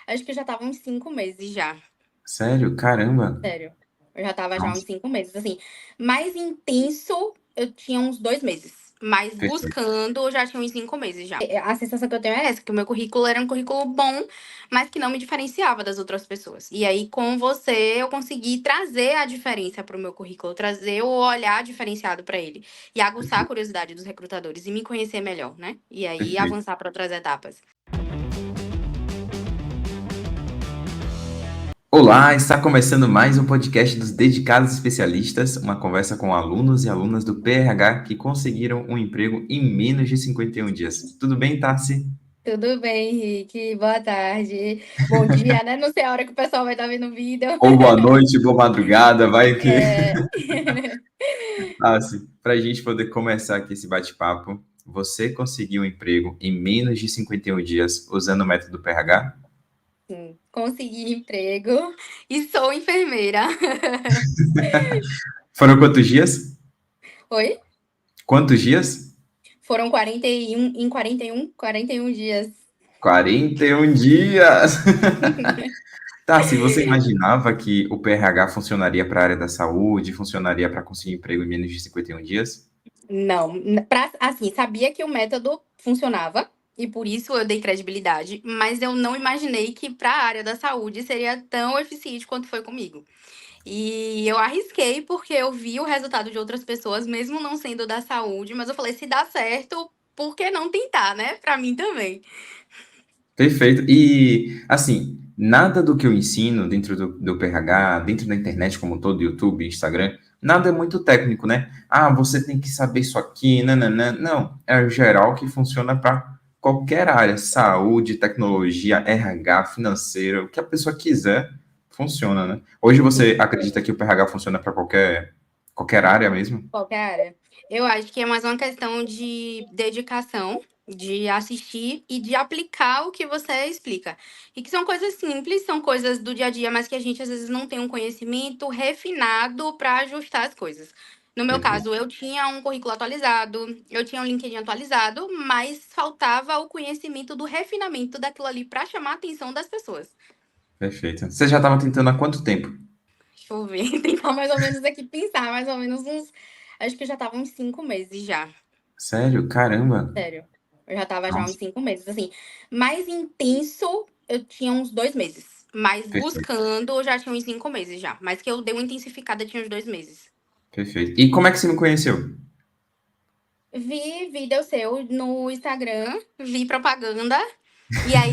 Acho que já estava uns 5 meses já, Sério? Caramba! sério. Eu já estava já uns Nossa, 5 meses, assim. Mais intenso, eu tinha uns 2 meses, mas perfeito. buscando, eu já tinha uns 5 meses já. A sensação que eu tenho é essa, que o meu currículo era um currículo bom, mas que não me diferenciava das outras pessoas. E aí, com você, eu consegui trazer a diferença para o meu currículo, trazer o olhar diferenciado para ele, e aguçar a Perfeito. curiosidade dos recrutadores e me conhecer melhor, né? E aí, Perfeito. avançar para outras etapas. Olá, está começando mais um podcast dos Dedicados Especialistas, uma conversa com alunos e alunas do PRH que conseguiram um emprego em menos de 51 dias. Tudo bem, Tassi? Tudo bem, Henrique? Boa tarde. Bom dia, né? Não sei a hora que o pessoal vai estar vendo o vídeo. Ou boa noite, boa madrugada, vai que. É... Tassi, para a gente poder começar aqui esse bate-papo, você conseguiu um emprego em menos de 51 dias usando o método PRH? Sim, consegui emprego e sou enfermeira. Foram quantos dias? Oi? Quantos dias? Foram 41 em 41 dias. 41 dias! Tá, se você imaginava que o PRH funcionaria para a área da saúde, funcionaria para conseguir emprego em menos de 51 dias? Não, assim, sabia que o método funcionava e por isso eu dei credibilidade, mas eu não imaginei que para a área da saúde seria tão eficiente quanto foi comigo. E eu arrisquei porque eu vi o resultado de outras pessoas, mesmo não sendo da saúde, mas eu falei, se dá certo, por que não tentar, né? Pra mim também. Perfeito. E, assim, nada do que eu ensino dentro do PRH, dentro da internet como um todo, YouTube, Instagram, nada é muito técnico, né? Ah, você tem que saber isso aqui, nananã. Não, é o geral que funciona para qualquer área, saúde, tecnologia, RH, financeira, o que a pessoa quiser, funciona, né? Hoje você acredita que o PRH funciona para qualquer área mesmo? Qualquer área. Eu acho que é mais uma questão de dedicação, de assistir e de aplicar o que você explica. E que são coisas simples, são coisas do dia a dia, mas que a gente às vezes não tem um conhecimento refinado para ajustar as coisas. No meu Perfeito. caso, eu tinha um currículo atualizado, eu tinha um LinkedIn atualizado, mas faltava o conhecimento do refinamento daquilo ali para chamar a atenção das pessoas. Perfeito. Você já estava tentando há quanto tempo? Deixa eu ver, tentar mais ou menos aqui pensar, mais ou menos uns. Acho que já tava uns 5 meses já. Sério? Caramba. Sério. Eu já estava já há uns Nossa, 5 meses, assim. Mais intenso, eu tinha uns 2 meses. Mas perfeito, buscando, eu já tinha uns 5 meses já. Mas que eu dei uma intensificada, tinha uns 2 meses. perfeito. E como é que você me conheceu? Vi vídeo seu no Instagram, vi propaganda. E aí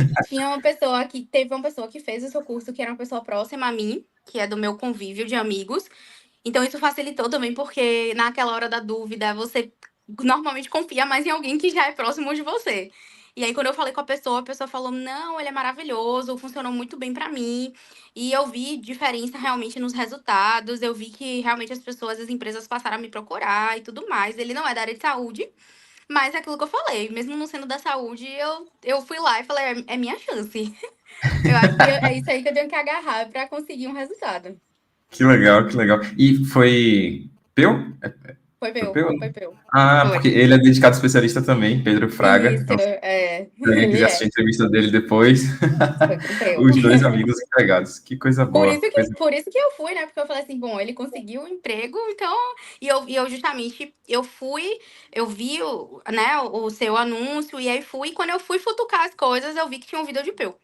teve uma pessoa que fez o seu curso, que era uma pessoa próxima a mim, que é do meu convívio de amigos. Então isso facilitou também, porque naquela hora da dúvida, você normalmente confia mais em alguém que já é próximo de você. E aí, quando eu falei com a pessoa falou: não, ele é maravilhoso, funcionou muito bem pra mim. E eu vi diferença realmente nos resultados. Eu vi que realmente as pessoas, as empresas passaram a me procurar e tudo mais. Ele não é da área de saúde, mas é aquilo que eu falei, mesmo não sendo da saúde, eu fui lá e falei: é minha chance. Eu acho que é isso aí que eu tenho que agarrar pra conseguir um resultado. Que legal, que legal. E foi Peu? Foi Foi meu, Peu? foi meu. Ah, Foi. porque ele é dedicado especialista também, Pedro Fraga. Isso, Então, se é. alguém Ele quiser assistir a é. entrevista dele depois, Foi pro Peu. os dois amigos empregados. Que coisa boa, que coisa. Por isso que eu fui, né? Porque eu falei assim, bom, ele conseguiu um emprego, então. E eu justamente, eu vi o seu anúncio, e aí fui, e quando eu fui futucar as coisas, eu vi que tinha um vídeo de Peu.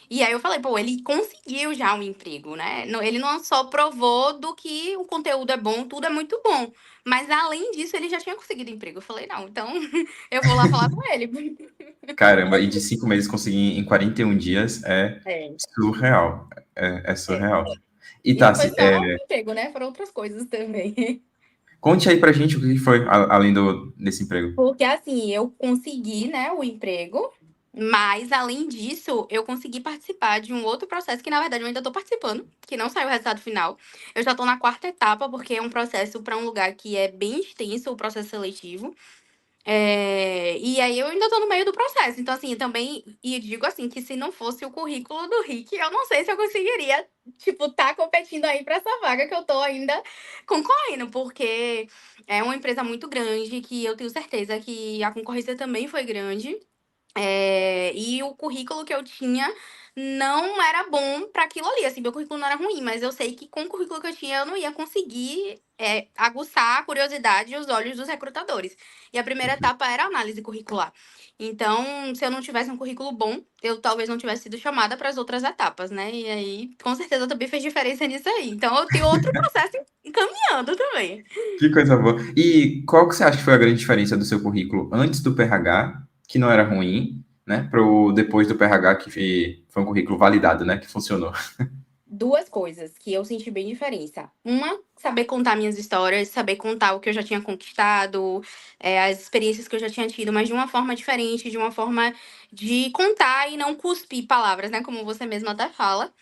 E aí eu falei, pô, ele conseguiu já um emprego, né? Ele não só provou do que o conteúdo é bom, tudo é muito bom. Mas além disso, ele já tinha conseguido emprego. Eu falei, não, então eu vou lá falar com ele. Caramba, e de 5 meses conseguir em 41 dias é É, surreal. É é. surreal. E E não foi Tassi, só o emprego, né? Foram outras coisas também. conte aí pra gente o que foi além desse emprego. Porque assim, eu consegui, né, o emprego, mas além disso, eu consegui participar de um outro processo que, na verdade, eu ainda tô participando, que não saiu o resultado final. Eu já tô na quarta etapa, porque é um processo para um lugar que é bem extenso, o processo seletivo. E aí eu ainda tô no meio do processo. Então, assim, também, e digo assim, que se não fosse o currículo do Rick, eu não sei se eu conseguiria, tipo, tá competindo aí pra essa vaga que eu tô ainda concorrendo, porque é uma empresa muito grande, que eu tenho certeza que a concorrência também foi grande. E o currículo que eu tinha não era bom para aquilo ali. Assim, meu currículo não era ruim, mas eu sei que com o currículo que eu tinha, eu não ia conseguir aguçar a curiosidade e os olhos dos recrutadores. E a primeira etapa era a análise curricular. Então, se eu não tivesse um currículo bom, eu talvez não tivesse sido chamada para as outras etapas, né? E aí, com certeza, também fez diferença nisso aí. Então, eu tenho outro processo encaminhando também. Que coisa boa. E qual que você acha que foi a grande diferença do seu currículo antes do PRH, que não era ruim, né, pro depois do PRH, que foi um currículo validado, né, que funcionou? Duas coisas que eu senti bem diferença. Uma, saber contar minhas histórias, saber contar o que eu já tinha conquistado, as experiências que eu já tinha tido, mas de uma forma diferente, de uma forma de contar e não cuspir palavras, né? Como você mesma até fala.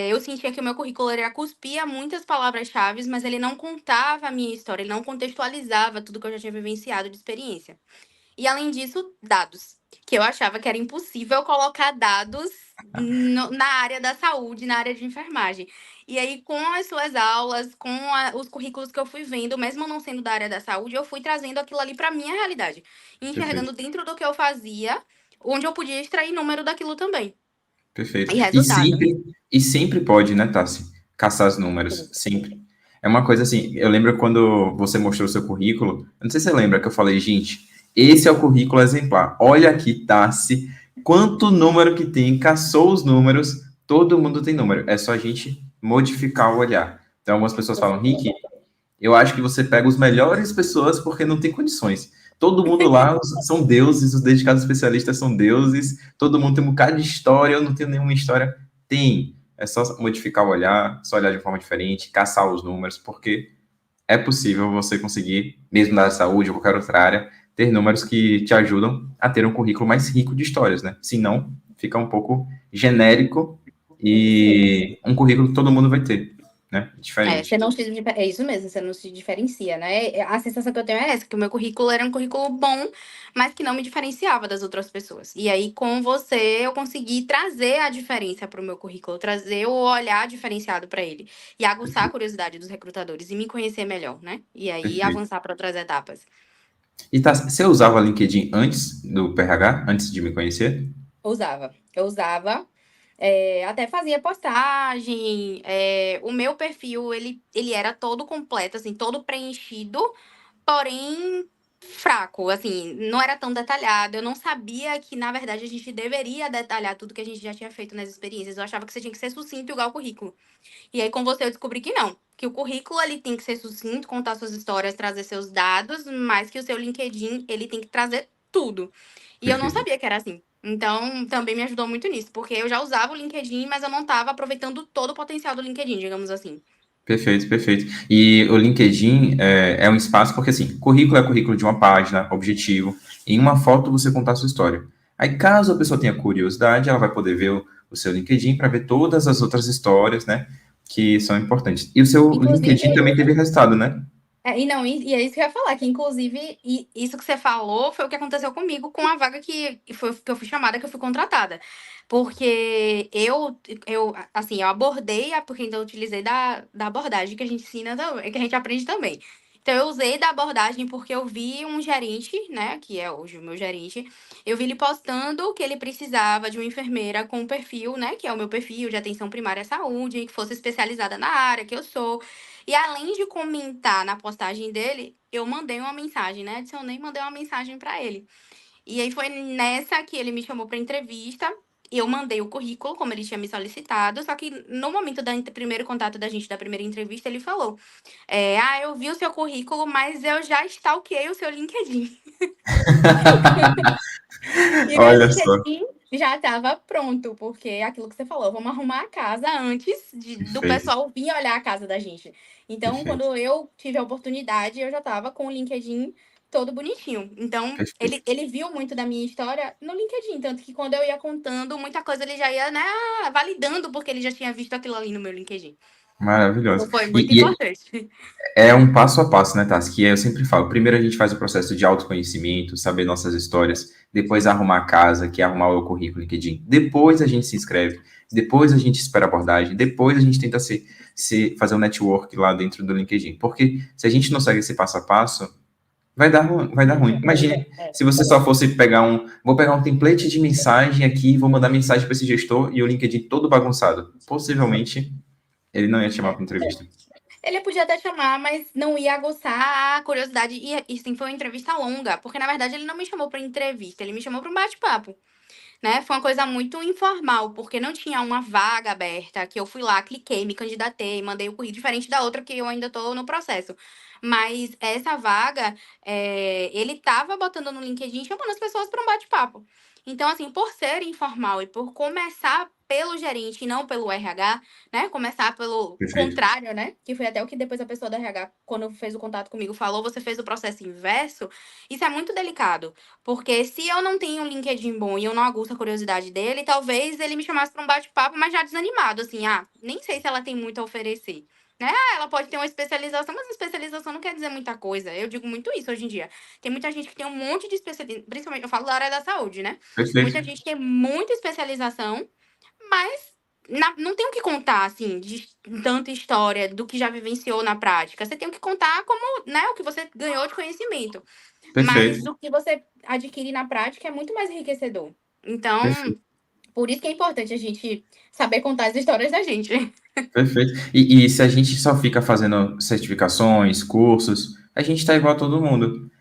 Eu sentia que o meu currículo era cuspia muitas palavras-chave, mas ele não contava a minha história, ele não contextualizava tudo que eu já tinha vivenciado de experiência. E além disso, dados. Que eu achava que era impossível colocar dados na área da saúde, na área de enfermagem. E aí, com as suas aulas, com os currículos que eu fui vendo, mesmo não sendo da área da saúde, eu fui trazendo aquilo ali para minha realidade. E enxergando Perfeito, dentro do que eu fazia, onde eu podia extrair número daquilo também. perfeito. E resultado. E sempre pode, né, Tassi, caçar os números, sempre. É uma coisa assim, eu lembro quando você mostrou o seu currículo, eu não sei se você lembra que eu falei, gente, esse é o currículo exemplar. Olha aqui, Tassi, quanto número que tem, caçou os números, todo mundo tem número. É só a gente modificar o olhar. Então, algumas pessoas Com falam, certeza. Rick, eu acho que você pega os melhores pessoas porque não tem condições. Todo mundo lá são deuses, os dedicados especialistas são deuses, todo mundo tem um bocado de história, eu não tenho nenhuma história. Tem. É só modificar o olhar, só olhar de forma diferente, caçar os números, porque é possível você conseguir, mesmo na saúde ou qualquer outra área, ter números que te ajudam a ter um currículo mais rico de histórias, né? Senão, fica um pouco genérico e um currículo que todo mundo vai ter, né? Você Diferente. não se, é isso mesmo, você não se diferencia, né? A sensação que eu tenho é essa, que o meu currículo era um currículo bom, mas que não me diferenciava das outras pessoas. E aí, com você, eu consegui trazer a diferença para o meu currículo, trazer o olhar diferenciado para ele. E aguçar a Perfeito. curiosidade dos recrutadores e me conhecer melhor, né? E aí, Perfeito. avançar para outras etapas. E tá, você usava LinkedIn antes do PRH, antes de me conhecer? Eu usava. Até fazia postagem. O meu perfil, ele era todo completo, assim, todo preenchido. Porém fraco, assim, não era tão detalhado. Eu não sabia que, na verdade, a gente deveria detalhar tudo que a gente já tinha feito nas experiências. Eu achava que você tinha que ser sucinto igual o currículo. E aí, com você, eu descobri que não. Que o currículo, ele tem que ser sucinto, contar suas histórias, trazer seus dados, mas que o seu LinkedIn, ele tem que trazer tudo. E eu não Perfeito. sabia que era assim. Então, também me ajudou muito nisso, porque eu já usava o LinkedIn, mas eu não estava aproveitando todo o potencial do LinkedIn, digamos assim. Perfeito, perfeito. E o LinkedIn é um espaço, porque assim, currículo é currículo de uma página, objetivo. Em uma foto você contar a sua história. Aí, caso a pessoa tenha curiosidade, ela vai poder ver o seu LinkedIn para ver todas as outras histórias, né, que são importantes. E o seu LinkedIn Inclusive, também teve resultado, né? e não, e é isso que eu ia falar, que inclusive isso que você falou foi o que aconteceu comigo com a vaga que eu fui chamada, que eu fui contratada. Porque assim, eu abordei, porque então eu utilizei da abordagem que a gente ensina também, que a gente aprende também. Então eu usei da abordagem porque eu vi um gerente, né, que é hoje o meu gerente, eu vi ele postando que ele precisava de uma enfermeira com um perfil, né, que é o meu perfil de atenção primária à saúde, que fosse especializada na área que eu sou. E além de comentar na postagem dele, eu mandei uma mensagem, né? Adicionei e mandei uma mensagem para ele. E aí foi nessa que ele me chamou para entrevista. Eu mandei o currículo, como ele tinha me solicitado, só que no momento do primeiro contato da gente, da primeira entrevista, ele falou: eu vi o seu currículo, mas eu já stalkeei o seu LinkedIn. E meu Olha só. LinkedIn já estava pronto, porque é aquilo que você falou, vamos arrumar a casa antes do Perfeito, pessoal vir olhar a casa da gente. Então, perfeito, quando eu tive a oportunidade, eu já estava com o LinkedIn todo bonitinho. Então, perfeito. ele viu muito da minha história no LinkedIn, tanto que quando eu ia contando, muita coisa ele já ia, né, validando, porque ele já tinha visto aquilo ali no meu LinkedIn. Maravilhoso. Então, foi muito E importante. é um passo a passo, né, Tassi? Que eu sempre falo. Primeiro a gente faz o processo de autoconhecimento, saber nossas histórias, depois arrumar a casa, que é arrumar o currículo LinkedIn. Depois a gente se inscreve, depois a gente espera a abordagem, depois a gente tenta fazer um network lá dentro do LinkedIn. Porque se a gente não segue esse passo a passo, vai dar ruim. Imagine se você só fosse vou pegar um template de mensagem aqui, vou mandar mensagem para esse gestor e o LinkedIn todo bagunçado. Possivelmente ele não ia te chamar para entrevista. Ele podia até chamar, mas não ia aguçar a curiosidade. E sim, foi uma entrevista longa, porque na verdade ele não me chamou para entrevista, ele me chamou para um bate-papo, né? Foi uma coisa muito informal, porque não tinha uma vaga aberta, que eu fui lá, cliquei, me candidatei, mandei o currículo, diferente da outra que eu ainda tô no processo. Mas essa vaga, ele tava botando no LinkedIn, chamando as pessoas para um bate-papo. Então, assim, por ser informal e por começar pelo gerente e não pelo RH, né? Começar pelo Perfeito. contrário, né? Que foi até o que depois a pessoa do RH, quando fez o contato comigo, falou, você fez o processo inverso. Isso é muito delicado. Porque se eu não tenho um LinkedIn bom e eu não aguço a curiosidade dele, talvez ele me chamasse para um bate-papo, mas já desanimado, assim, nem sei se ela tem muito a oferecer. Né? Ela pode ter uma especialização, mas especialização não quer dizer muita coisa. Eu digo muito isso hoje em dia. Tem muita gente que tem um monte de especialização, principalmente eu falo da área da saúde, né? Perfeito. Muita gente tem muita especialização, mas não tem o que contar, assim, de tanta história do que já vivenciou na prática. Você tem o que contar como, né, o que você ganhou de conhecimento. Mas Perfeito. o que você adquire na prática é muito mais enriquecedor. Então, Perfeito. por isso que é importante a gente saber contar as histórias da gente. Perfeito. E se a gente só fica fazendo certificações, cursos, a gente está igual a todo mundo.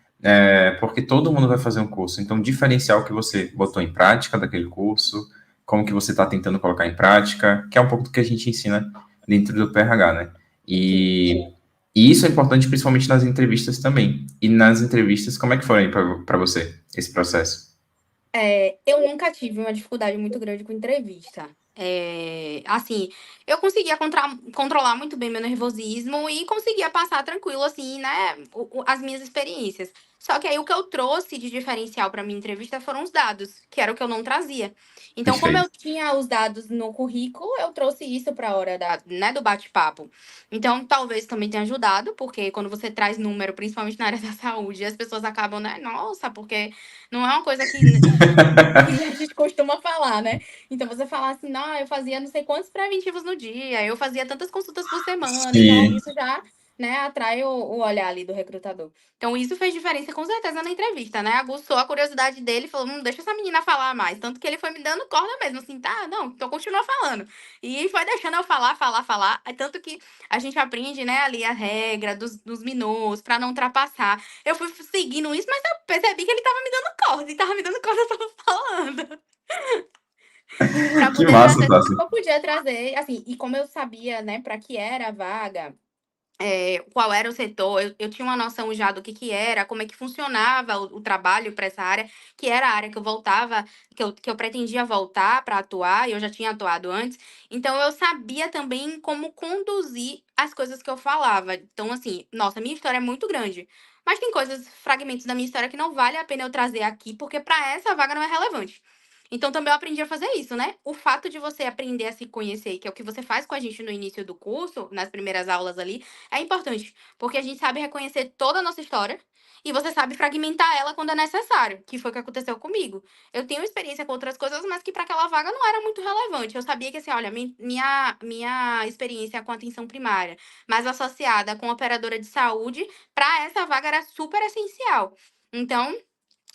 Porque todo mundo vai fazer um curso. Então, diferenciar o que você botou em prática daquele curso, como que você está tentando colocar em prática, que é um pouco do que a gente ensina dentro do PRH, né? Sim. E isso é importante principalmente nas entrevistas também. E nas entrevistas, como é que foi para você esse processo? Eu nunca tive uma dificuldade muito grande com entrevista. Assim, eu conseguia controlar muito bem meu nervosismo e conseguia passar tranquilo, assim, né, as minhas experiências. Só que aí o que eu trouxe de diferencial para minha entrevista foram os dados, que era o que eu não trazia. Então, como eu Perfeito. tinha os dados no currículo, eu trouxe isso para a hora né, do bate-papo. Então, talvez também tenha ajudado, porque quando você traz número, principalmente na área da saúde, as pessoas acabam, né, nossa, porque não é uma coisa que a gente costuma falar, né? Então você falar assim, não, eu fazia não sei quantos preventivos no dia, eu fazia tantas consultas por semana, então Sim. isso já, né, atrai o olhar ali do recrutador. Então isso fez diferença com certeza na entrevista, né? Aguçou a curiosidade dele, falou, deixa essa menina falar mais. Tanto que ele foi me dando corda mesmo, assim, tá, não, então continua falando. E foi deixando eu falar, falar, falar. Tanto que a gente aprende, né, ali a regra dos minutos, pra não ultrapassar. Eu fui seguindo isso, mas eu percebi que ele tava me dando corda, e tava me dando corda, eu tava falando. Pra Que poder massa, trazer tudo Tassi. que eu podia trazer, assim, e como eu sabia, né, pra que era a vaga, qual era o setor, eu tinha uma noção já do que era, como é que funcionava o trabalho para essa área, que era a área que eu voltava, que eu pretendia voltar para atuar, e eu já tinha atuado antes. Então eu sabia também como conduzir as coisas que eu falava. Então, assim, nossa, minha história é muito grande. Mas tem coisas, fragmentos da minha história que não vale a pena eu trazer aqui, porque para essa vaga não é relevante. Então também eu aprendi a fazer isso, né? O fato de você aprender a se conhecer, que é o que você faz com a gente no início do curso, nas primeiras aulas ali, é importante, porque a gente sabe reconhecer toda a nossa história e você sabe fragmentar ela quando é necessário, que foi o que aconteceu comigo. Eu tenho experiência com outras coisas, mas que para aquela vaga não era muito relevante. Eu sabia que, assim, olha, minha experiência com atenção primária, mais associada com operadora de saúde, para essa vaga era super essencial. Então,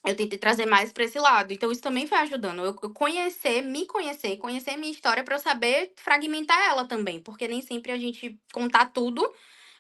eu tentei trazer mais para esse lado. Então, isso também foi ajudando. Eu conhecer minha história para eu saber fragmentar ela também, porque nem sempre a gente contar tudo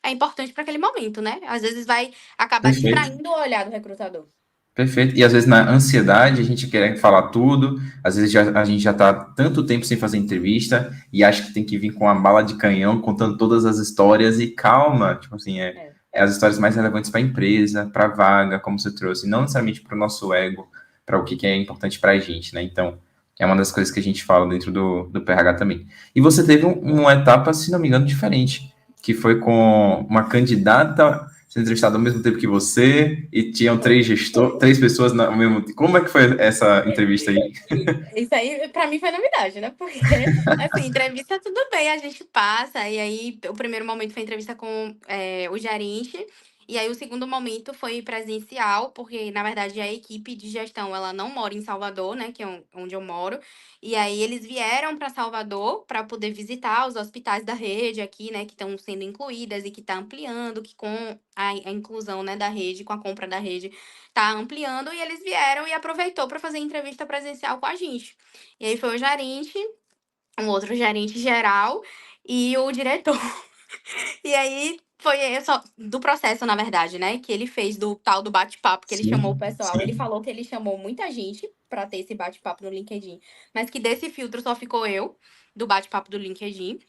é importante para aquele momento, né? Às vezes vai acabar Perfeito. distraindo o olhar do recrutador. Perfeito. E às vezes na ansiedade a gente quer falar tudo, às vezes a gente já está tanto tempo sem fazer entrevista e acha que tem que vir com uma bala de canhão contando todas as histórias e calma, tipo assim, É. é as histórias mais relevantes para a empresa, para a vaga, como você trouxe, não necessariamente para o nosso ego, para o que é importante para a gente, né? Então, é uma das coisas que a gente fala dentro do PRH também. E você teve uma etapa, se não me engano, diferente, que foi com uma candidata sendo entrevistado ao mesmo tempo que você e tinham três pessoas ao mesmo tempo. Como é que foi essa entrevista aí? Isso aí, pra mim, foi novidade, né? Porque, assim, entrevista tudo bem, a gente passa. E aí, o primeiro momento foi entrevista com o gerente. E aí o segundo momento foi presencial, porque na verdade a equipe de gestão, ela não mora em Salvador, né, que é onde eu moro. E aí eles vieram para Salvador para poder visitar os hospitais da rede aqui, né, que estão sendo incluídas e que está ampliando, que com a inclusão, né, da rede, com a compra da rede, está ampliando. E eles vieram e aproveitou para fazer entrevista presencial com a gente. E aí foi o gerente, um outro gerente geral e o diretor. E aí foi só do processo, na verdade, né, que ele fez do tal do bate-papo, que ele chamou o Sim, pessoal. Ele sim, falou que ele chamou muita gente pra ter esse bate-papo no LinkedIn, mas que desse filtro só ficou eu, do bate-papo do LinkedIn.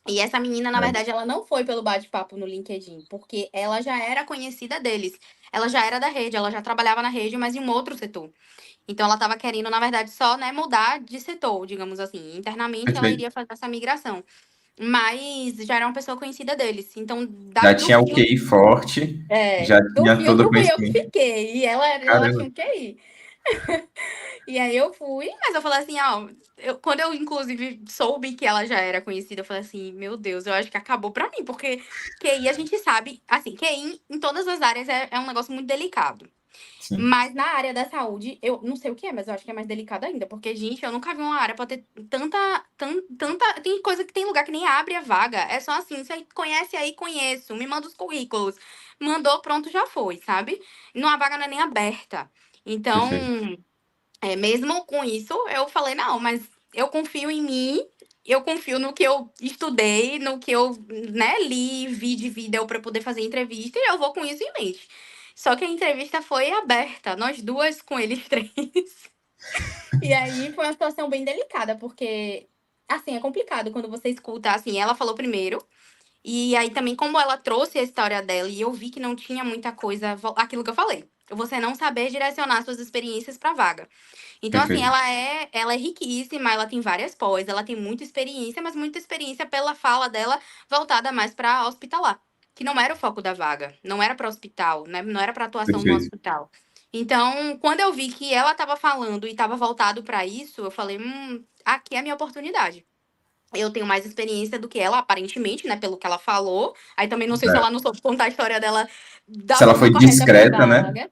E essa menina, na é. verdade, ela não foi pelo bate-papo no LinkedIn, porque ela já era conhecida deles. Ela já era da rede, ela já trabalhava na rede, mas em um outro setor. Então ela estava querendo, na verdade, só, né, mudar de setor, digamos assim. Internamente ela Perfeito. iria fazer essa migração. Mas já era uma pessoa conhecida deles. Então, Já do tinha o filtro, QI forte, já do tinha todo o filtro fui eu que conhecimento. fiquei. E ela Caramba, tinha um QI. E aí eu fui, mas eu falei assim, ó, quando eu inclusive soube que ela já era conhecida, eu falei assim, meu Deus, eu acho que acabou pra mim, porque QI a gente sabe, assim, QI em todas as áreas é um negócio muito delicado. sim, Mas na área da saúde, eu não sei o que é, mas eu acho que é mais delicado ainda, porque, gente, eu nunca vi uma área pra ter tanta. Tem coisa que tem lugar que nem abre a vaga. É só assim, você conhece aí, conheço, me manda os currículos. Mandou, pronto, já foi, sabe? Numa vaga não é nem aberta. Então, perfeito. mesmo com isso, eu falei, não, mas eu confio em mim, eu confio no que eu estudei, no que eu, né, li, vi de vídeo para poder fazer entrevista, e eu vou com isso em mente. Só que a entrevista foi aberta, nós duas com eles três. E aí foi uma situação bem delicada, porque, assim, é complicado quando você escuta, assim, ela falou primeiro, e aí também, como ela trouxe a história dela e eu vi que não tinha muita coisa, aquilo que eu falei. Você não saber direcionar suas experiências para vaga. Então, assim, Perfeito. ela é riquíssima, ela tem várias pós, ela tem muita experiência, mas muita experiência pela fala dela voltada mais para hospitalar, que não era o foco da vaga, não era para hospital, né? Não era para atuação no Perfeito. hospital. Então, quando eu vi que ela estava falando e estava voltado para isso, eu falei, aqui é a minha oportunidade. Eu tenho mais experiência do que ela, aparentemente, né, pelo que ela falou. Aí também não sei se ela É. não soube contar a história dela da Se ela forma foi correta para a discreta, né? vaga.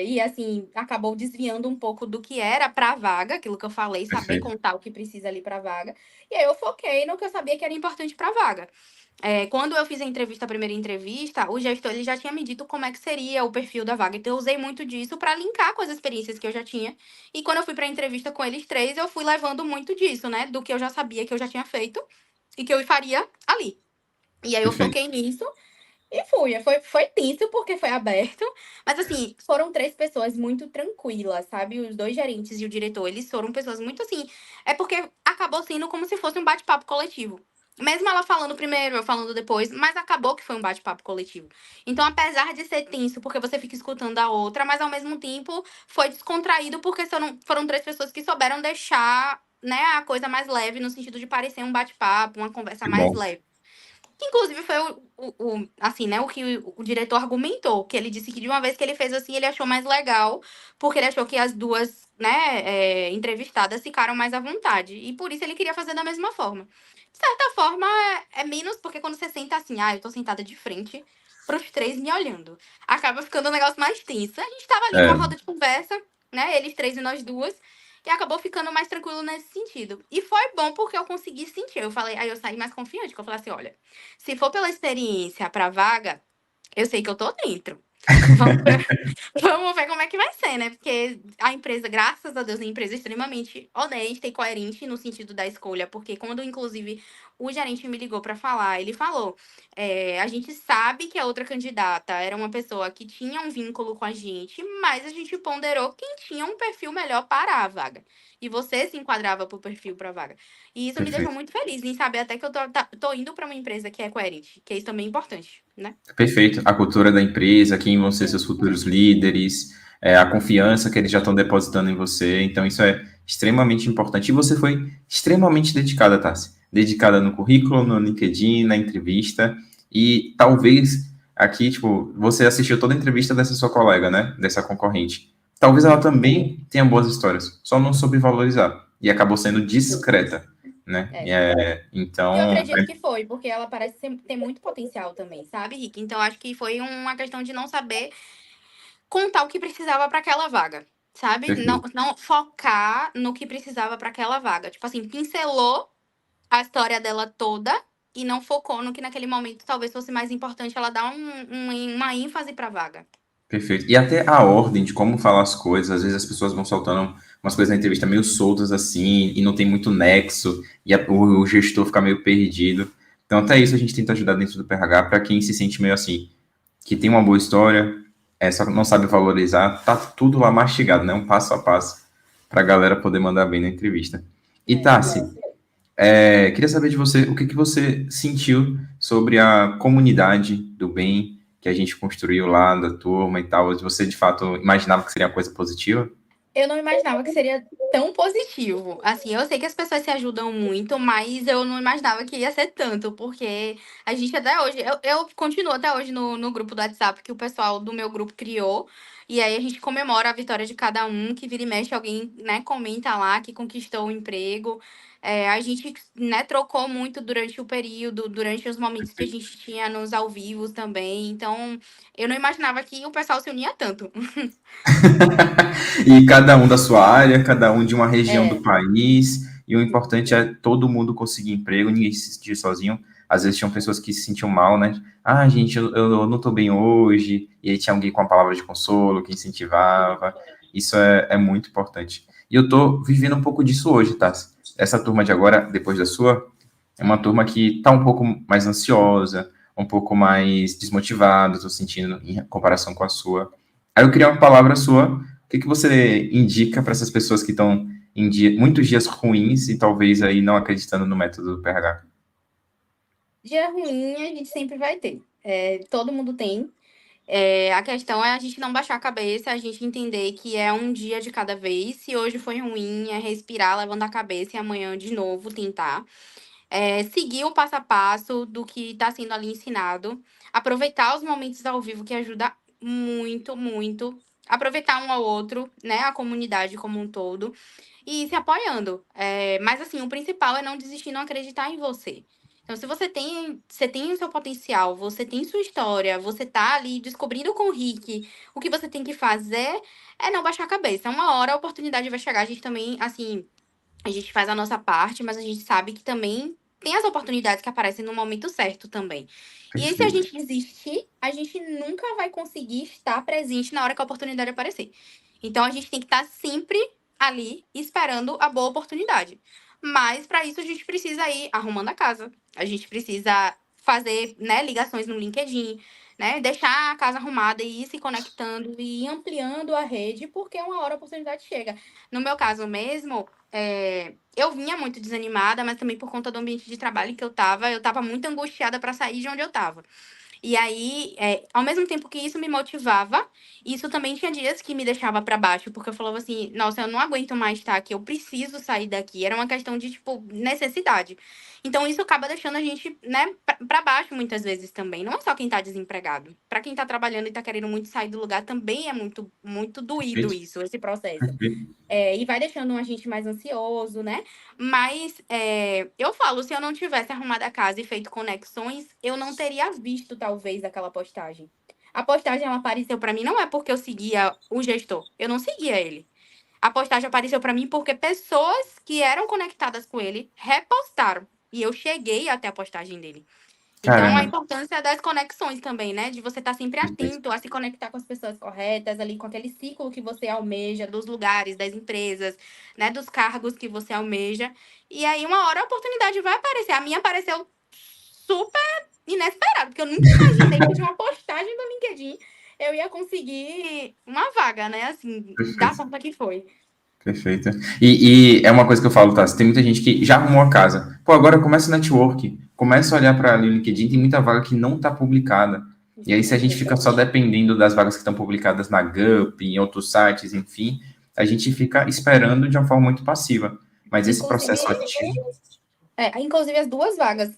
E assim, acabou desviando um pouco do que era para a vaga, aquilo que eu falei, saber Perfeito. contar o que precisa ali para a vaga. E aí eu foquei no que eu sabia que era importante para a vaga. Quando eu fiz a primeira entrevista, o gestor ele já tinha me dito como é que seria o perfil da vaga. Então, eu usei muito disso para linkar com as experiências que eu já tinha. E quando eu fui para a entrevista com eles três, eu fui levando muito disso, né? Do que eu já sabia que eu já tinha feito e que eu faria ali. E aí eu Perfeito. foquei nisso e fui. Foi tenso porque foi aberto. Mas assim, foram três pessoas muito tranquilas, sabe? Os dois gerentes e o diretor, eles foram pessoas muito assim. É porque acabou sendo como se fosse um bate-papo coletivo. Mesmo ela falando primeiro, eu falando depois, mas acabou que foi um bate-papo coletivo. Então, apesar de ser tenso, porque você fica escutando a outra, mas ao mesmo tempo foi descontraído, porque foram três pessoas que souberam deixar, né, a coisa mais leve, no sentido de parecer um bate-papo, uma conversa Que mais bom. leve. Que inclusive foi assim, né, o que o diretor argumentou, que ele disse que de uma vez que ele fez assim, ele achou mais legal, porque ele achou que as duas, né, entrevistadas ficaram mais à vontade. E por isso ele queria fazer da mesma forma. De certa forma, é menos, porque quando você senta assim, eu tô sentada de frente pros três me olhando. Acaba ficando um negócio mais tenso. A gente tava ali numa É, roda de conversa, né, eles três e nós duas. E acabou ficando mais tranquilo nesse sentido. E foi bom porque eu consegui sentir. Eu falei, aí eu saí mais confiante, que eu falei assim, olha, se for pela experiência pra vaga, eu sei que eu tô dentro. Vamos ver, vamos ver como é que vai ser, né? Porque a empresa, graças a Deus, é uma empresa extremamente honesta e coerente no sentido da escolha. Porque quando, inclusive, o gerente me ligou para falar, ele falou: a gente sabe que a outra candidata era uma pessoa que tinha um vínculo com a gente, mas a gente ponderou quem tinha um perfil melhor para a vaga. E você se enquadrava pro perfil para a vaga. E isso me deixou perfeito. muito feliz em saber até que eu tô indo para uma empresa que é coerente, que isso também é importante, né? Perfeito. A cultura da empresa, quem vão ser seus futuros líderes, a confiança que eles já estão depositando em você. Então, isso é extremamente importante. E você foi extremamente dedicada, Tassi. Dedicada no currículo, no LinkedIn, na entrevista. E talvez aqui, tipo, você assistiu toda a entrevista dessa sua colega, né? Dessa concorrente. Talvez ela Uhum. também tenha boas histórias, só não soube valorizar. E acabou sendo discreta. né? É. E eu Então, acredito que foi, porque ela parece ter muito potencial também, sabe, Rick? Então acho que foi uma questão de não saber contar o que precisava para aquela vaga, sabe? Não, perfeito. não focar no que precisava para aquela vaga. Tipo assim, pincelou a história dela toda e não focou no que naquele momento talvez fosse mais importante ela dar uma ênfase para a vaga. Perfeito. E até a ordem de como falar as coisas, às vezes as pessoas vão soltando umas coisas na entrevista meio soltas assim, e não tem muito nexo, e o gestor fica meio perdido. Então, até isso a gente tenta ajudar dentro do PRH para quem se sente meio assim, que tem uma boa história, só não sabe valorizar, tá tudo lá mastigado, né? Um passo a passo para a galera poder mandar bem na entrevista. E É. Tassi, queria saber de você o que que você sentiu sobre a comunidade do bem que a gente construiu lá, da turma e tal. Você de fato imaginava que seria uma coisa positiva? Eu não imaginava que seria tão positivo. Assim, eu sei que as pessoas se ajudam muito, mas eu não imaginava que ia ser tanto, porque a gente até hoje, eu continuo até hoje no grupo do WhatsApp que o pessoal do meu grupo criou, e aí a gente comemora a vitória de cada um, que vira e mexe, alguém, né, comenta lá que conquistou o emprego. A gente, né, trocou muito durante o período, durante os momentos que a gente tinha nos ao vivo também, então eu não imaginava que o pessoal se unia tanto. E cada um da sua área, cada um de uma região do É. país, e o importante é todo mundo conseguir emprego, ninguém se sentir sozinho. Às vezes tinham pessoas que se sentiam mal, né? Ah, gente, eu não tô bem hoje, e aí tinha alguém com a palavra de consolo que incentivava. Isso é muito importante. E eu tô vivendo um pouco disso hoje, tá? Essa turma de agora, depois da sua, é uma turma que tá um pouco mais ansiosa, um pouco mais desmotivada, tô sentindo, em comparação com a sua. Aí eu queria uma palavra sua. O que que você indica para essas pessoas que estão em muitos dias ruins e talvez aí não acreditando no método do PH? Dia ruim a gente sempre vai ter. Todo mundo tem. A questão é a gente não baixar a cabeça, a gente entender que é um dia de cada vez. Se hoje foi ruim, é respirar, levantar a cabeça e amanhã de novo tentar. Seguir o passo a passo do que está sendo ali ensinado. Aproveitar os momentos ao vivo, que ajuda muito, muito. Aproveitar um ao outro, né? A comunidade como um todo. E ir se apoiando. Mas assim, o principal é não desistir, não acreditar em você. Então, se você tem o seu potencial, você tem sua história, você tá ali descobrindo com o Rick o que você tem que fazer, é não baixar a cabeça. Uma hora a oportunidade vai chegar. A gente também, assim, a gente faz a nossa parte, mas a gente sabe que também tem as oportunidades que aparecem no momento certo também. E aí, se a Perfeito, gente desistir, a gente nunca vai conseguir estar presente na hora que a oportunidade aparecer. Então, a gente tem que estar sempre ali esperando a boa oportunidade. Mas, para isso, a gente precisa ir arrumando a casa. A gente precisa fazer, né, ligações no LinkedIn, né, deixar a casa arrumada e ir se conectando e ir ampliando a rede, porque uma hora a oportunidade chega. No meu caso mesmo, eu vinha muito desanimada, mas também por conta do ambiente de trabalho que eu tava muito angustiada para sair de onde eu tava. E aí, ao mesmo tempo que isso me motivava, isso também tinha dias que me deixava para baixo, porque eu falava assim, nossa, eu não aguento mais estar aqui, eu preciso sair daqui. Era uma questão de, tipo, necessidade. Então, isso acaba deixando a gente, né, para baixo muitas vezes também. Não é só quem tá desempregado. Para quem tá trabalhando e tá querendo muito sair do lugar, também é muito, muito doído perfeito, isso, esse processo. perfeito. E vai deixando a gente mais ansioso, né? Mas eu falo, se eu não tivesse arrumado a casa e feito conexões, eu não teria visto, talvez, aquela postagem. A postagem, ela apareceu para mim, não é porque eu seguia o gestor, eu não seguia ele. A postagem apareceu para mim porque pessoas que eram conectadas com ele repostaram. E eu cheguei até a postagem dele. Então, a Caramba, importância das conexões também, né? De você estar sempre perfeito, atento a se conectar com as pessoas corretas, ali com aquele ciclo que você almeja, dos lugares, das empresas, né? Dos cargos que você almeja. E aí, uma hora a oportunidade vai aparecer. A minha apareceu super inesperado, porque eu nunca imaginei que de uma postagem do LinkedIn eu ia conseguir uma vaga, né? Assim, da perfeito. forma que foi. Perfeito. E é uma coisa que eu falo, tá? Tem muita gente que já arrumou a casa. Pô, agora começa o network, começa a olhar para ali o LinkedIn, tem muita vaga que não está publicada. E aí, se a gente fica só Exatamente. dependendo das vagas que estão publicadas na Gup, em outros sites, enfim, a gente fica esperando de uma forma muito passiva. Mas esse processo Inclusive, ativo, inclusive as duas vagas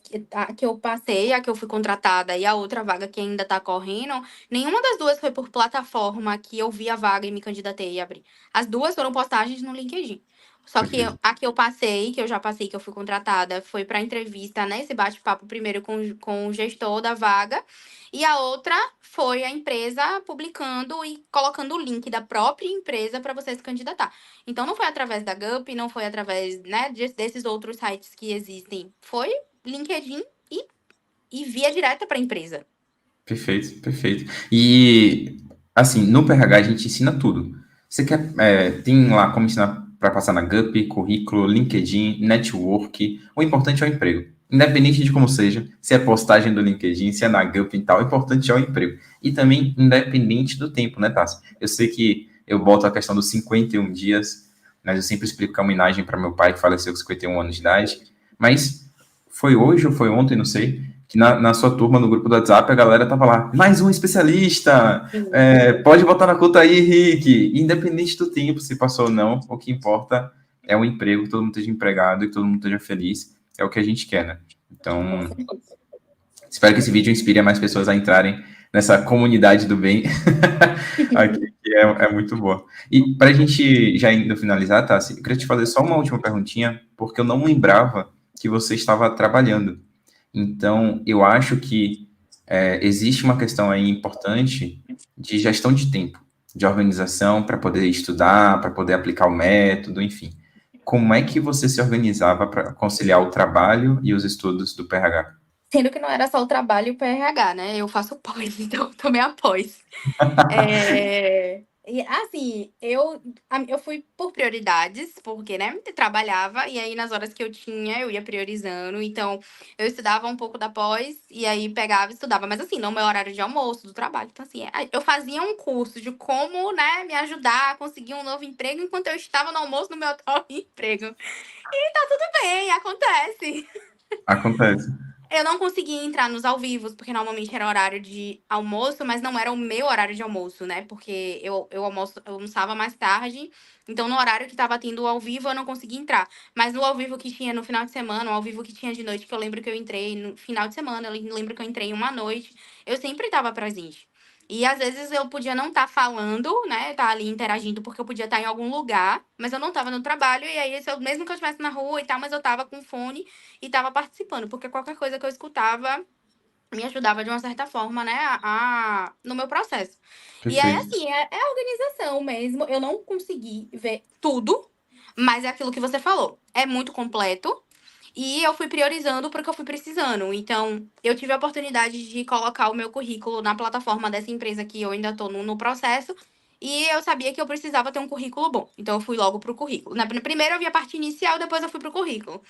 que eu passei, a que eu fui contratada e a outra vaga que ainda tá correndo, nenhuma das duas foi por plataforma que eu vi a vaga e me candidatei e abri. As duas foram postagens no LinkedIn. Só que Perfeito. a que eu passei, que eu já passei, que eu fui contratada, foi para entrevista, né? Esse bate-papo primeiro com o gestor da vaga. E a outra foi a empresa publicando e colocando o link da própria empresa para você se candidatar. Então não foi através da Gup, não foi através, né, desses outros sites que existem. Foi LinkedIn e via direta para a empresa. Perfeito, perfeito. E, assim, no PRH a gente ensina tudo. Você quer, tem lá como ensinar para passar na Gup, currículo, LinkedIn, network. O importante é o emprego. Independente de como seja, se é postagem do LinkedIn, se é na Gup e tal, o importante é o emprego. E também independente do tempo, né, Tassi? Eu sei que eu boto a questão dos 51 dias, mas eu sempre explico que é uma homenagem para meu pai, que faleceu com 51 anos de idade. Mas foi hoje ou foi ontem, não sei, que na sua turma, no grupo do WhatsApp, a galera tava lá, mais um especialista, pode botar na conta aí, Rick. Independente do tempo, se passou ou não, o que importa é o emprego, que todo mundo esteja empregado e que todo mundo esteja feliz, é o que a gente quer, né? Com Então, certeza. espero que esse vídeo inspire mais pessoas a entrarem nessa comunidade do bem, aqui, que é muito boa. E para a gente já indo finalizar, Tassi, eu queria te fazer só uma última perguntinha, porque eu não lembrava que você estava trabalhando. Então, eu acho que existe uma questão aí importante de gestão de tempo, de organização para poder estudar, para poder aplicar o método, enfim. Como é que você se organizava para conciliar o trabalho e os estudos do PRH? Sendo que não era só o trabalho e o PRH, né? Eu faço pós, então eu também após. E assim, eu fui por prioridades, porque, né, trabalhava, e aí nas horas que eu tinha, eu ia priorizando. Então, eu estudava um pouco da pós, e aí pegava e estudava. Mas assim, no meu horário de almoço, do trabalho. Então, assim, eu fazia um curso de como, né, me ajudar a conseguir um novo emprego enquanto eu estava no almoço no meu atual emprego. E tá tudo bem, acontece. Acontece. Eu não conseguia entrar nos ao vivos, porque normalmente era horário de almoço, mas não era o meu horário de almoço, né? Porque eu almoçava mais tarde, então no horário que tava tendo o ao vivo eu não conseguia entrar. Mas no ao vivo que tinha no final de semana, o ao vivo que tinha de noite, que eu lembro que eu entrei no final de semana, eu lembro que eu entrei uma noite, eu sempre tava presente. E às vezes eu podia não estar falando, né? Tá ali interagindo, porque eu podia estar em algum lugar, mas eu não tava no trabalho, e aí, mesmo que eu estivesse na rua e tal, mas eu tava com fone e estava participando, porque qualquer coisa que eu escutava me ajudava de uma certa forma, né, no meu processo. E aí, Perfeito. assim, é a organização mesmo. Eu não consegui ver tudo, mas é aquilo que você falou. É muito completo. E eu fui priorizando porque eu fui precisando. Então, eu tive a oportunidade de colocar o meu currículo na plataforma dessa empresa que eu ainda estou no processo. E eu sabia que eu precisava ter um currículo bom. Então, eu fui logo pro currículo. Primeiro eu vi a parte inicial, depois eu fui pro currículo.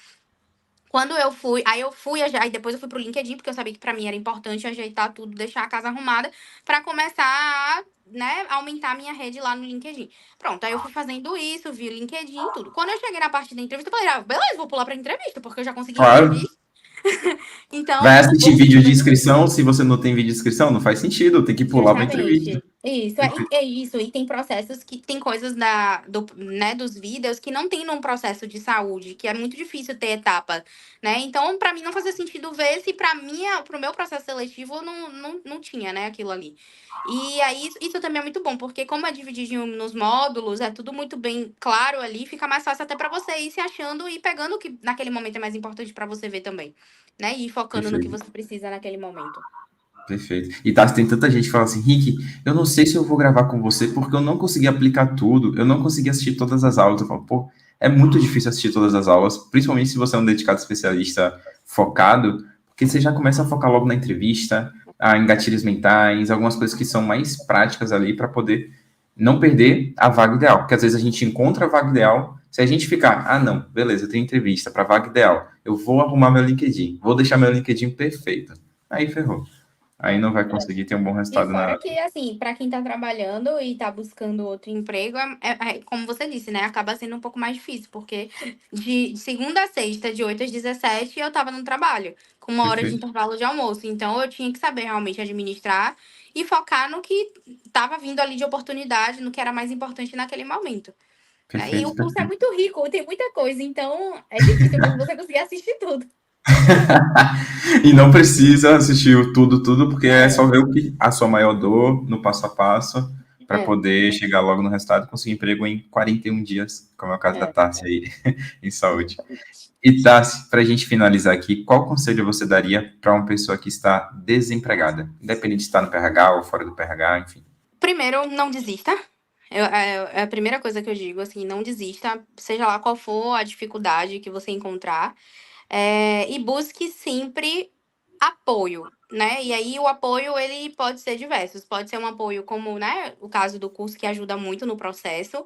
Quando eu fui, aí depois eu fui pro LinkedIn, porque eu sabia que pra mim era importante ajeitar tudo, deixar a casa arrumada, pra começar a, né, aumentar a minha rede lá no LinkedIn. Pronto, aí eu fui fazendo isso, vi o LinkedIn, tudo. Quando eu cheguei na parte da entrevista, eu falei, beleza, vou pular pra entrevista, porque eu já consegui Claro. entrevista. Então, Vai assistir vídeo de inscrição, se você não tem vídeo de inscrição, não faz sentido, tem que pular para entrevista. justamente. Isso, é isso. E tem processos que tem coisas né, dos vídeos que não tem num processo de saúde, que é muito difícil ter etapa, né? Então, pra mim não fazia sentido ver se pro meu processo seletivo não tinha, né, aquilo ali. E aí isso também é muito bom, porque como é dividido nos módulos, é tudo muito bem claro ali, fica mais fácil até pra você ir se achando e pegando o que naquele momento é mais importante pra você ver também, né? E ir focando no que Perfeito, você precisa naquele momento. perfeito. E tá, tem tanta gente que fala assim, Rick, eu não sei se eu vou gravar com você porque eu não consegui aplicar tudo, eu não consegui assistir todas as aulas. Eu falo, pô, é muito difícil assistir todas as aulas, principalmente se você é um dedicado especialista focado, porque você já começa a focar logo na entrevista, em gatilhos mentais, algumas coisas que são mais práticas ali para poder não perder a vaga ideal. Porque às vezes a gente encontra a vaga ideal, se a gente ficar, não, beleza, eu tenho entrevista para a vaga ideal, eu vou arrumar meu LinkedIn, vou deixar meu LinkedIn perfeito. Aí ferrou. Aí não vai conseguir ter um bom E resultado fora na. que, assim, para quem tá trabalhando e tá buscando outro emprego, como você disse, né? Acaba sendo um pouco mais difícil, porque de segunda a sexta, de 8 às 17, eu tava no trabalho, com uma hora de Perfeito, intervalo de almoço. Então, eu tinha que saber realmente administrar e focar no que tava vindo ali de oportunidade, no que era mais importante naquele momento. Né? E perfeito, o curso é perfeito. muito rico, tem muita coisa, então é difícil mesmo você conseguir assistir tudo. E não precisa assistir o tudo, tudo, porque é só É, ver o que a sua maior dor no passo a passo. para poder chegar logo no resultado e conseguir emprego em 41 dias, como é o caso da Tássia aí, em saúde. Exatamente. E Tássia, para a gente finalizar aqui, qual conselho você daria para uma pessoa que está desempregada, independente de estar no PRH ou fora do PRH, enfim? Primeiro, não desista. É a primeira coisa que eu digo, assim, não desista, seja lá qual for a dificuldade que você encontrar. E busque sempre apoio, né? E aí o apoio, ele pode ser diversos. Pode ser um apoio como, né, o caso do curso, que ajuda muito no processo.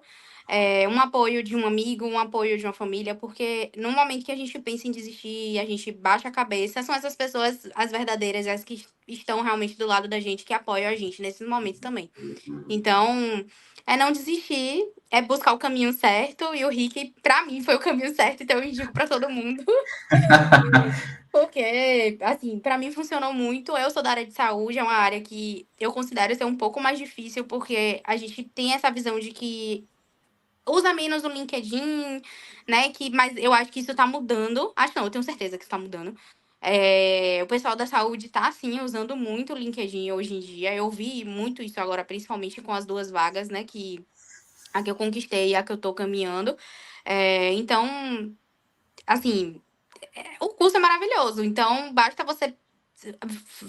Um apoio de um amigo, um apoio de uma família, porque no momento que a gente pensa em desistir, a gente baixa a cabeça, são essas pessoas, as verdadeiras, as que estão realmente do lado da gente, que apoiam a gente nesses momentos também. Então, é não desistir, é buscar o caminho certo, e o Rick, pra mim, foi o caminho certo, então eu indico pra todo mundo. Porque, assim, pra mim funcionou muito. Eu sou da área de saúde, é uma área que eu considero ser um pouco mais difícil, porque a gente tem essa visão de que usa menos o LinkedIn, né? Mas eu acho que isso tá mudando. Acho não, eu tenho certeza que isso tá mudando. O pessoal da saúde tá, sim, usando muito o LinkedIn hoje em dia. Eu vi muito isso agora, principalmente com as duas vagas, né? A que eu conquistei e a que eu tô caminhando. Então, assim, o curso é maravilhoso. Então, basta você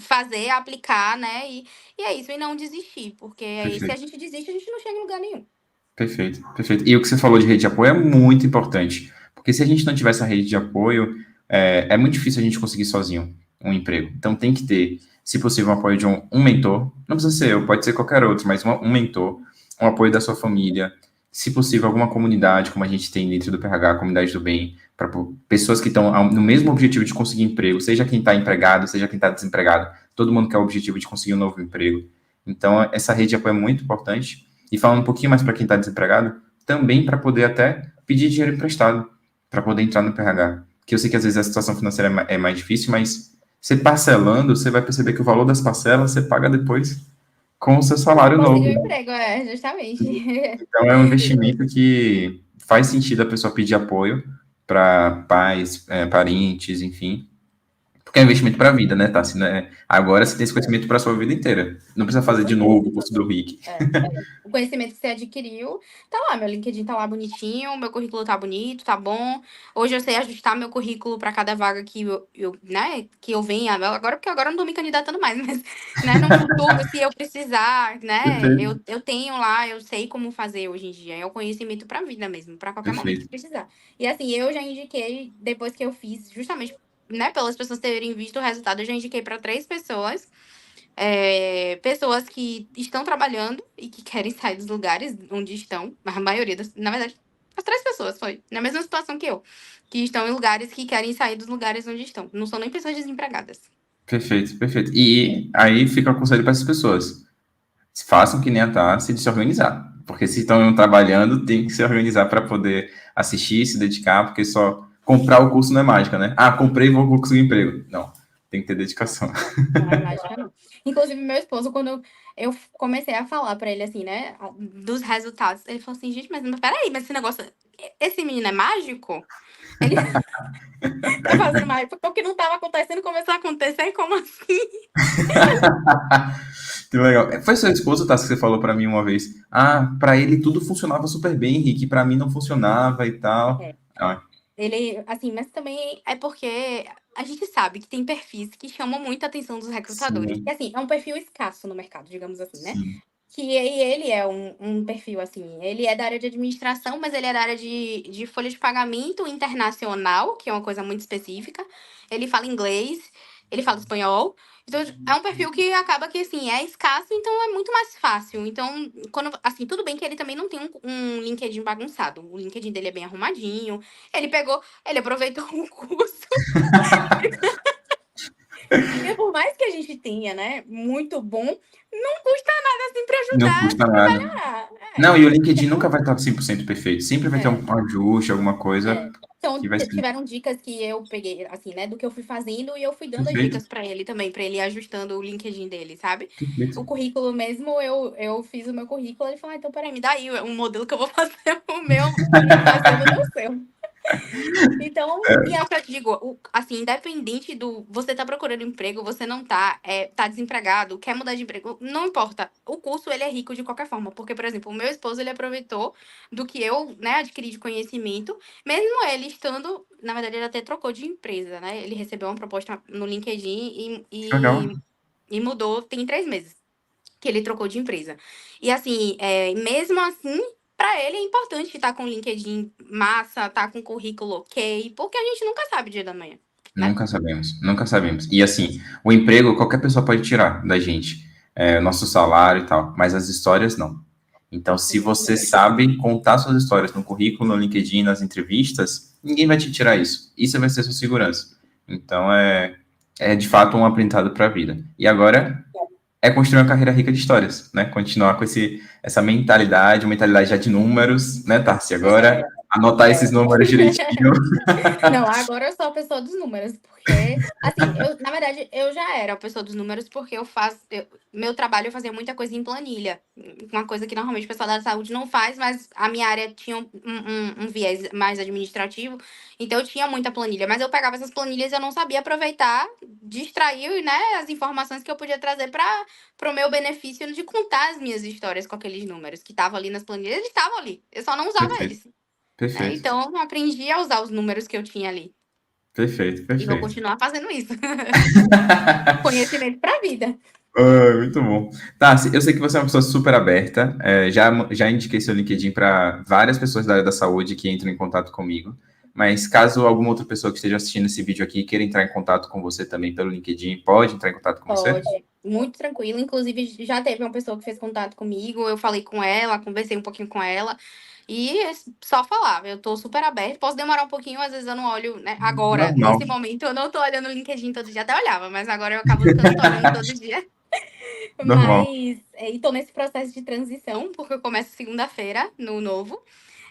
fazer, aplicar, né? E é isso, e não desistir. Porque aí, se a Perfeito. gente desiste, a gente não chega em lugar nenhum. Perfeito, perfeito. E o que você falou de rede de apoio é muito importante, porque se a gente não tiver essa rede de apoio, é muito difícil a gente conseguir sozinho um emprego. Então tem que ter, se possível, um apoio de um mentor, não precisa ser eu, pode ser qualquer outro, mas um mentor, um apoio da sua família, se possível, alguma comunidade, como a gente tem dentro do PRH, a comunidade do bem, para pessoas que estão no mesmo objetivo de conseguir emprego, seja quem está empregado, seja quem está desempregado, todo mundo quer o objetivo de conseguir um novo emprego. Então, essa rede de apoio é muito importante. E falando um pouquinho mais para quem está desempregado, também para poder até pedir dinheiro emprestado, para poder entrar no PRH. Que eu sei que às vezes a situação financeira é mais difícil, mas você parcelando, você vai perceber que o valor das parcelas você paga depois com o seu salário Conseguir novo. um emprego, justamente. Então é um investimento que faz sentido a pessoa pedir apoio para pais, parentes, enfim, porque é investimento para a vida, né, Tassi? Né? Agora você tem esse conhecimento para a sua vida inteira. Não precisa Com fazer de certeza. novo o curso do RIC. O conhecimento que você adquiriu, tá lá, meu LinkedIn tá lá bonitinho, meu currículo tá bonito, tá bom. Hoje eu sei ajustar meu currículo para cada vaga que né, que eu venha. Agora, porque agora eu não tô me candidatando mais, mas, né, no futuro, se eu precisar, né, Perfeito, eu tenho lá, eu sei como fazer hoje em dia. É o conhecimento pra vida mesmo, para qualquer momento que perfeito. precisar. E assim, eu já indiquei, depois que eu fiz, justamente, né, pelas pessoas terem visto o resultado, eu já indiquei para 3 pessoas. Pessoas que estão trabalhando e que querem sair dos lugares onde estão, a maioria na verdade, as 3 pessoas foi na mesma situação que eu, que estão em lugares que querem sair dos lugares onde estão. Não são nem pessoas desempregadas. Perfeito, perfeito. E aí fica o conselho para essas pessoas. Façam que nem a Tassi de se organizar. Porque se estão trabalhando, tem que se organizar para poder assistir, se dedicar, porque só comprar o curso não é mágica, né? Ah, comprei e vou conseguir emprego. Não, tem que ter dedicação. Não é mágica, não. Inclusive, meu esposo, quando eu comecei a falar pra ele, assim, né, dos resultados, ele falou assim, gente, mas peraí, mas esse negócio, esse menino é mágico? Ele tá fazendo mágica, porque o que não tava acontecendo começou a acontecer, como assim? Que legal. Foi seu esposo, Tassi, que você falou para mim uma vez. Ah, para ele tudo funcionava super bem, Henrique, para mim não funcionava e tal. É. Ah, Ele, assim, mas também é porque a gente sabe que tem perfis que chamam muita atenção dos recrutadores. E, sim, assim, é um perfil escasso no mercado, digamos assim, né? sim. Que ele é um perfil, assim, ele é da área de administração, mas ele é da área de folha de pagamento internacional, que é uma coisa muito específica. Ele fala inglês, ele fala espanhol. Então, é um perfil que acaba que, assim, é escasso, então é muito mais fácil. Então, quando, assim, tudo bem que ele também não tem um LinkedIn bagunçado. O LinkedIn dele é bem arrumadinho. Ele aproveitou o curso. Porque por mais que a gente tenha, né, muito bom, não custa nada, assim, pra Não ajudar custa a nada. melhorar. Não, e o LinkedIn nunca vai estar 100% perfeito. Sempre vai ter É. um ajuste, alguma coisa Então, que vai ser tiveram dicas que eu peguei, assim, né, do que eu fui fazendo e eu fui dando as perfeito. dicas pra ele também, pra ele ir ajustando o LinkedIn dele, sabe? Perfeito. O currículo mesmo, eu fiz o meu currículo, ele falou, então peraí, me dá aí um modelo que eu vou fazer o meu, pra mim parecendo do seu. Então, e é o que eu te digo, assim, independente do você tá procurando emprego, você não tá, tá desempregado, quer mudar de emprego, não importa. O curso, ele é rico de qualquer forma, porque, por exemplo, o meu esposo, ele aproveitou do que eu, né, adquiri de conhecimento, mesmo ele estando, na verdade, ele até trocou de empresa, né? Ele recebeu uma proposta no LinkedIn Legal. e mudou, tem 3 meses que ele trocou de empresa. E assim, mesmo assim, para ele é importante estar com o LinkedIn massa, estar com o currículo ok, porque a gente nunca sabe o dia da manhã, né? Nunca sabemos, nunca sabemos. E assim, o emprego qualquer pessoa pode tirar da gente, o nosso salário e tal, mas as histórias não. Então, se você Exatamente. sabe contar suas histórias no currículo, no LinkedIn, nas entrevistas, ninguém vai te tirar isso. Isso vai ser sua segurança. Então, é de fato um aprendizado para a vida. E agora é construir uma carreira rica de histórias, né? Continuar com essa mentalidade, uma mentalidade já de números, né, Tarsi? Agora, anotar esses É. números direitinho. Não, agora eu sou a pessoa dos números, porque, assim, na verdade, eu já era a pessoa dos números, porque meu trabalho eu fazia muita coisa em planilha, uma coisa que normalmente o pessoal da saúde não faz, mas a minha área tinha um viés mais administrativo, então eu tinha muita planilha, mas eu pegava essas planilhas e eu não sabia aproveitar, distrair, né, as informações que eu podia trazer para o meu benefício de contar as minhas histórias com aqueles números que estavam ali nas planilhas, eles estavam ali, eu só não usava Perfeito, eles. Né? perfeito, Então, eu aprendi a usar os números que eu tinha ali. perfeito, E vou perfeito. continuar fazendo isso. Conhecimento para a vida. Ai, muito bom. Tá, eu sei que você é uma pessoa super aberta. Já indiquei seu LinkedIn para várias pessoas da área da saúde que entram em contato comigo. Mas caso alguma outra pessoa que esteja assistindo esse vídeo aqui queira entrar em contato com você também pelo LinkedIn, pode entrar em contato com você? Pode. Muito tranquilo. Inclusive, já teve uma pessoa que fez contato comigo. Eu falei com ela, conversei um pouquinho com ela. E é só falar, eu tô super aberta. Posso demorar um pouquinho, às vezes eu não olho, né? Agora, Normal, nesse momento, eu não tô olhando o LinkedIn todo dia, até olhava, mas agora eu acabo que eu não tô olhando todo dia. normal. Mas, e tô nesse processo de transição, porque eu começo segunda-feira no novo.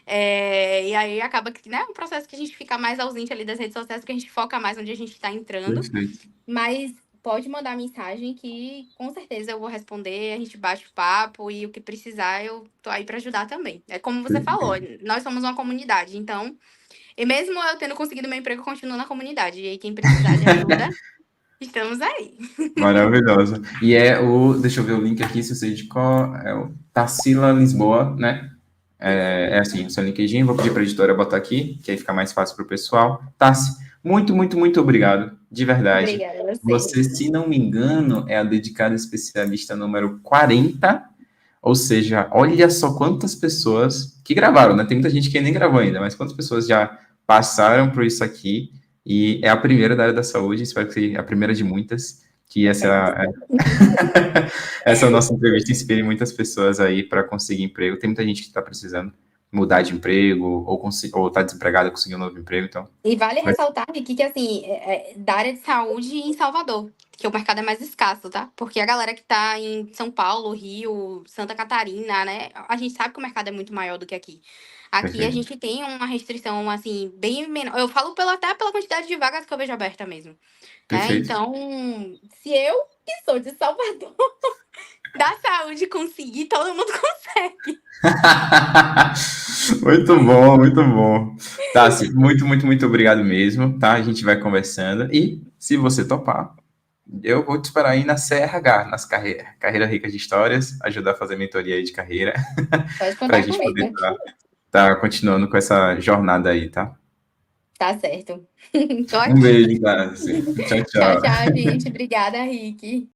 E aí acaba que, né, é um processo que a gente fica mais ausente ali das redes sociais, porque a gente foca mais onde a gente tá entrando. Perfeito, Mas pode mandar mensagem que com certeza eu vou responder, a gente bate o papo e o que precisar eu tô aí para ajudar também. É como você falou, perfeito. nós somos uma comunidade, então, e mesmo eu tendo conseguido meu emprego, eu continuo na comunidade. E aí quem precisar de ajuda, estamos aí. Maravilhosa. E deixa eu ver o link aqui, se eu sei de qual, é o Tarsila Lisboa, né? Isso. É assim, o seu LinkedIn, vou pedir para a editora botar aqui, que aí fica mais fácil para o pessoal. Tassi, muito, muito, muito obrigado, de verdade. Obrigada a você. Você, se não me engano, é a dedicada especialista número 40, ou seja, olha só quantas pessoas que gravaram, né? Tem muita gente que nem gravou ainda, mas quantas pessoas já passaram por isso aqui, e é a primeira da área da saúde, espero que seja a primeira de muitas, que Espero. essa nossa entrevista inspire muitas pessoas aí para conseguir emprego. Tem muita gente que está precisando mudar de emprego ou está desempregado e conseguir um novo emprego, então. E vale ressaltar, Vicky, que assim, da área de saúde em Salvador, que o mercado é mais escasso, tá? Porque a galera que tá em São Paulo, Rio, Santa Catarina, né? A gente sabe que o mercado é muito maior do que aqui. Aqui a Perfeito, gente tem uma restrição, assim, bem menor. Eu falo até pela quantidade de vagas que eu vejo aberta mesmo. Né? perfeito. Então, se eu, que sou de Salvador, da saúde conseguir, todo mundo consegue. Muito bom, muito bom. Tá, muito, muito, muito obrigado mesmo, tá? A gente vai conversando e, se você topar, eu vou te esperar aí na CRH, nas Carreira Rica de Histórias, ajudar a fazer mentoria aí de carreira, Pode para a contar gente poder comigo. tá continuando com essa jornada aí, tá? Tá certo. Tô Um aqui. beijo, Tassi. Tchau, Tchau, tchau. tchau, gente. Obrigada, Rick.